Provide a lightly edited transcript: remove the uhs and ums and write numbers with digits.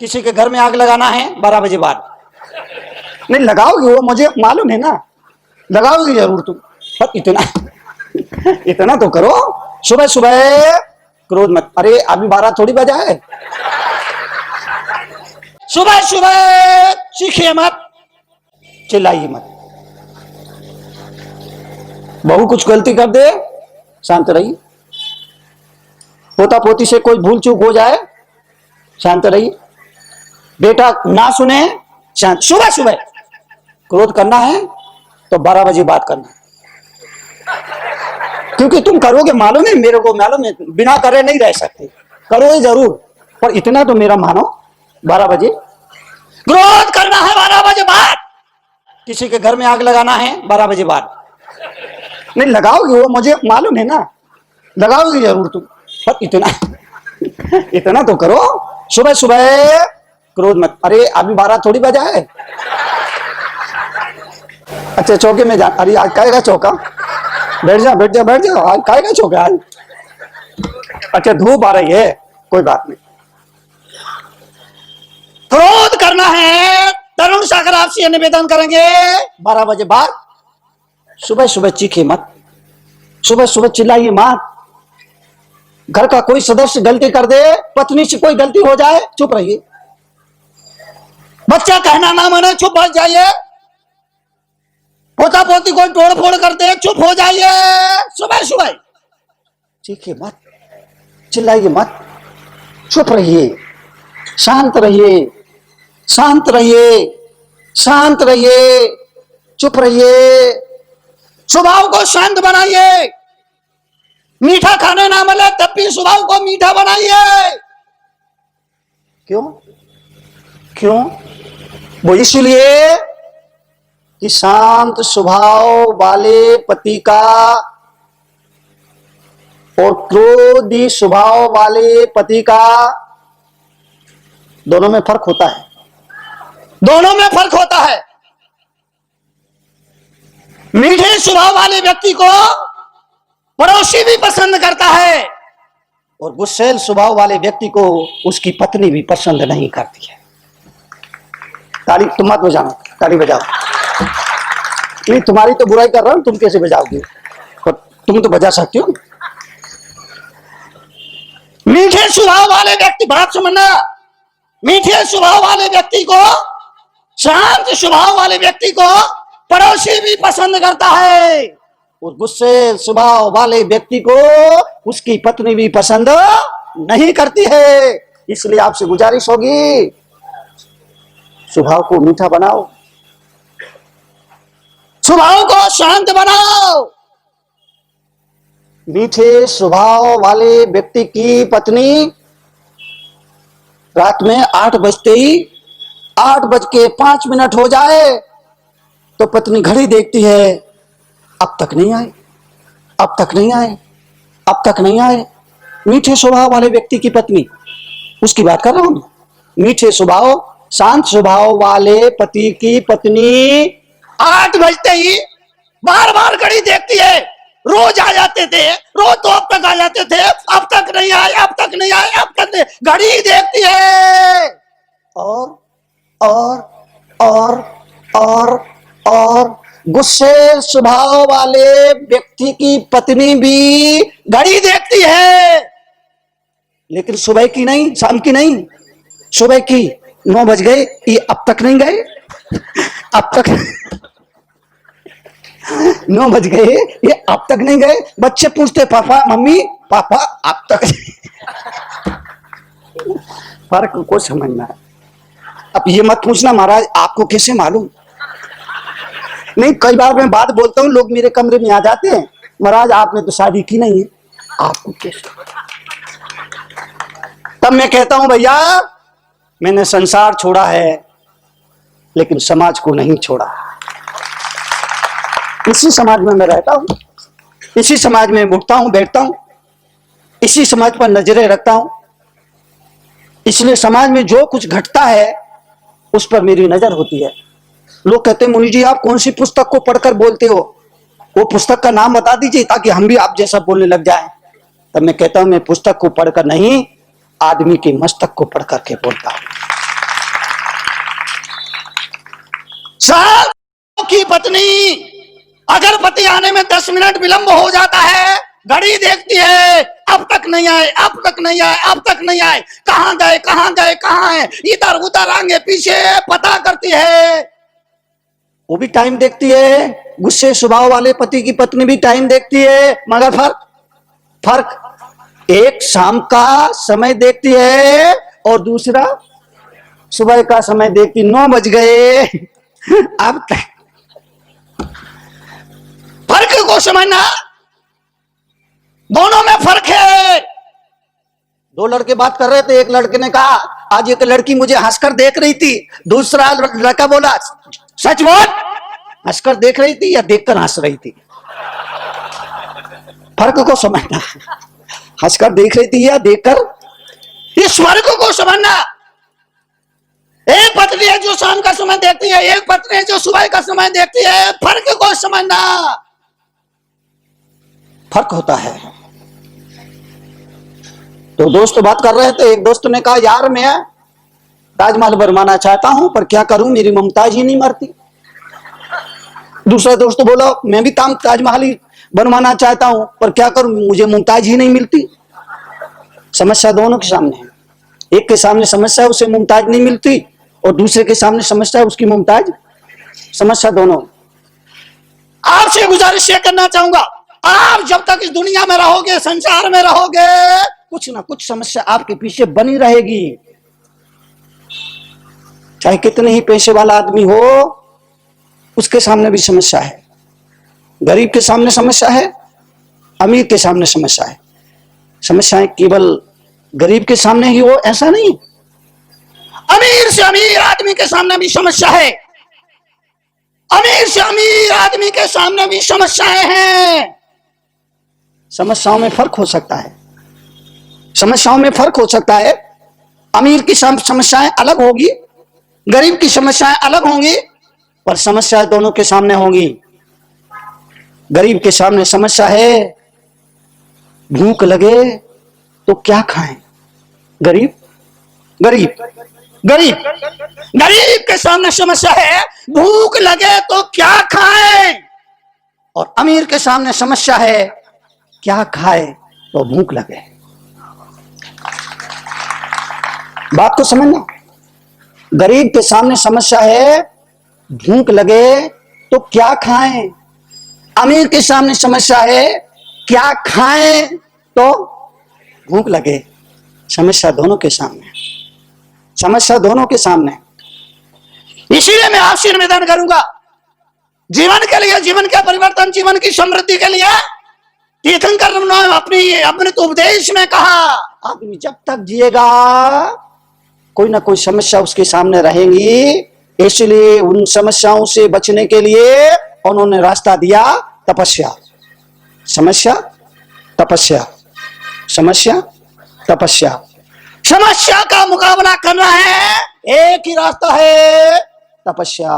किसी के घर में आग लगाना है 12 बजे बाद। नहीं लगाओगे, वो मुझे मालूम है ना, लगाओगे जरूर तुम, पर इतना तो करो। सुबह सुबह क्रोध मत। अरे अभी 12 थोड़ी बजा है। सुबह सुबह चीखिए मत, चिल्लाइए मत। बहू कुछ गलती कर दे, शांत रहिए। पोता पोती से कोई भूल चूक हो जाए, शांत रहिए। बेटा ना सुने, शांत। सुबह सुबह क्रोध करना है तो 12 बजे बात करना, क्योंकि तुम करोगे, मालूम है मेरे को, मालूम है बिना करे नहीं रह सकते, करोगे जरूर, पर इतना तो मेरा मानो 12 बजे क्रोध करना है, 12 बजे बाद। किसी के घर में आग लगाना है 12 बजे बाद। नहीं लगाओगे, वो मुझे मालूम है ना, लगाओगे जरूर तुम, पर इतना तो करो। सुबह सुबह क्रोध मत। अरे अभी 12 थोड़ी बजा है। अच्छा चौके में जा। अरे आज काहेगा चौका, बैठ जा बैठ जा बैठ जा, आज काहेगा चौका आज। अच्छा धूप आ रही है, कोई बात नहीं। क्रोध करना है, तरुण सागर आपसे निवेदन करेंगे 12 बजे बाद। सुबह सुबह चीखे मत, सुबह सुबह चिल्लाइए मत। घर का कोई सदस्य गलती कर दे, पत्नी से कोई गलती हो जाए, चुप रहिए। बच्चा कहना ना माने, चुप बैठ जाइए। पोता पोती कोई तोड़ फोड़ कर दे, चुप हो जाइए। सुबह सुबह चीखिए मत, चिल्लाइए मत, चुप रहिए, शांत रहिए, शांत रहिए, शांत रहिए, चुप रहिए। स्वभाव को शांत बनाइए। मीठा खाने ना मिले तब भी स्वभाव को मीठा बनाइए। क्यों क्यों? वो इसलिए कि शांत स्वभाव वाले पति का और क्रोधी स्वभाव वाले पति का दोनों में फर्क होता है, दोनों में फर्क होता है। मीठे स्वभाव वाले व्यक्ति को पड़ोसी भी पसंद करता है, और गुस्सैल स्वभाव वाले व्यक्ति को उसकी पत्नी भी पसंद नहीं करती है। ताली तुम मत बजाना, ताली बजाओ। नहीं तुम्हारी तो बुराई कर रहा हूं, तुम कैसे बजाओगे, पर तुम तो बजा सकती हो। मीठे स्वभाव वाले व्यक्ति, बात समझना, मीठे स्वभाव वाले व्यक्ति को, शांत स्वभाव वाले व्यक्ति को पड़ोसी भी पसंद करता है, और गुस्से स्वभाव वाले व्यक्ति को उसकी पत्नी भी पसंद नहीं करती है। इसलिए आपसे गुजारिश होगी, स्वभाव को मीठा बनाओ, स्वभाव को शांत बनाओ। मीठे स्वभाव वाले व्यक्ति की पत्नी रात में 8 बजते ही, 8:05 हो जाए तो पत्नी घड़ी देखती है, अब तक नहीं आए, अब तक नहीं आए, अब तक नहीं आए। मीठे स्वभाव वाले व्यक्ति की पत्नी, उसकी बात कर रहा हूं। मीठे स्वभाव, शांत स्वभाव वाले पति की पत्नी 8 बजते ही बार बार घड़ी देखती है। रोज आ जाते थे, रोज तो अब तक आ जाते थे, अब तक नहीं आए, अब तक नहीं आए, अब तक नहीं, घड़ी देखती है। और गुस्से स्वभाव वाले व्यक्ति की पत्नी भी घड़ी देखती है, लेकिन सुबह की नहीं, शाम की नहीं, सुबह की। 9 बज गए, ये अब तक नहीं गए, अब तक 9 बज गए, ये अब तक नहीं गए। बच्चे पूछते पापा मम्मी, पापा अब तक। फर्क को समझना है। अब ये मत पूछना महाराज आपको कैसे मालूम। नहीं, कई बार मैं बात बोलता हूं, लोग मेरे कमरे में आ जाते हैं, महाराज आपने तो शादी की नहीं है, आपको कैसे। तब मैं कहता हूं भैया मैंने संसार छोड़ा है, लेकिन समाज को नहीं छोड़ा। इसी समाज में मैं रहता हूं, इसी समाज में उठता हूं, बैठता हूं, इसी समाज पर नजरें रखता हूं। इसलिए समाज में जो कुछ घटता है उस पर मेरी नजर होती है। लोग कहते हैं मुनि जी आप कौन सी पुस्तक को पढ़कर बोलते हो, वो पुस्तक का नाम बता दीजिए ताकि हम भी आप जैसा बोलने लग जाएं। तब मैं कहता हूं मैं पुस्तक को पढ़कर नहीं, आदमी के मस्तक को पढ़ करके बोलता हूं। साहब की पत्नी, अगर पति आने में 10 मिनट विलंब हो जाता है, घड़ी देखती है, अब तक नहीं आए, अब तक नहीं आए, अब तक नहीं आए, कहां गए, कहां गए, कहां है, इधर उधर आगे पीछे पता करती है। वो भी टाइम देखती है, गुस्से स्वभाव वाले पति की पत्नी भी टाइम देखती है, मगर फर्क एक शाम का समय देखती है और दूसरा सुबह का समय देखती। 9 बज गए, अब तक। फर्क को समझना, दोनों में फर्क है। 2 लड़के बात कर रहे थे, एक लड़के ने कहा आज एक लड़की मुझे हंसकर देख रही थी, दूसरा लड़का बोला सच बोल, हंसकर देख रही थी या देखकर हंस रही थी? फर्क को समझना, हंसकर देख रही थी या देखकर, इस फर्क को समझना। एक पत्नी है जो शाम का समय देखती है, एक पत्नी है जो सुबह का समय देखती है। फर्क को समझना, फर्क होता है। तो दोस्त बात कर रहे थे, एक दोस्त ने कहा यार मैं ताजमहल बनवाना चाहता हूं, पर क्या करूं मेरी मुमताज ही नहीं मरती। दूसरा दोस्त बोला मैं भी ताजमहल ही बनवाना चाहता हूं, पर क्या करूं मुझे मुमताज ही नहीं मिलती। समस्या दोनों के सामने है। एक के सामने समस्या है उसे मुमताज नहीं मिलती, और दूसरे के सामने समस्या है उसकी मुमताज। समस्या दोनों। आपसे गुजारिश ये करना चाहूंगा, आप जब तक इस दुनिया में रहोगे, संसार में रहोगे, कुछ ना कुछ समस्या आपके पीछे बनी रहेगी। चाहे कितने ही पैसे वाला आदमी हो, उसके सामने भी समस्या है। गरीब के सामने समस्या है, अमीर के सामने समस्या है। समस्याएं केवल गरीब के सामने ही हो ऐसा नहीं, अमीर से अमीर आदमी के सामने भी समस्या है। अमीर से अमीर आदमी के सामने भी समस्याएं हैं। समस्याओं में फर्क हो सकता है, समस्याओं में फर्क हो सकता है। अमीर की समस्याएं अलग होगी, गरीब की समस्याएं अलग होंगी, पर समस्या दोनों के सामने होंगी। गरीब के सामने समस्या है भूख लगे तो क्या खाएं। गरीब गरीब गरीब गरीब के सामने समस्या है भूख लगे तो क्या खाएं, और अमीर के सामने समस्या है क्या खाए तो भूख लगे। बात को समझना, गरीब के सामने समस्या है भूख लगे तो क्या खाएं, अमीर के सामने समस्या है क्या खाएं तो भूख लगे। समस्या दोनों के सामने, समस्या दोनों के सामने। इसीलिए मैं आपसे निवेदन करूंगा, जीवन के लिए, जीवन के परिवर्तन, जीवन की समृद्धि के लिए तीर्थंकर अपने तो उपदेश में कहा, आदमी जब तक जिएगा कोई ना कोई समस्या उसके सामने रहेंगी। इसलिए उन समस्याओं से बचने के लिए उन्होंने रास्ता दिया तपस्या। समस्या तपस्या, समस्या तपस्या। समस्या का मुकाबला करना है, एक ही रास्ता है तपस्या।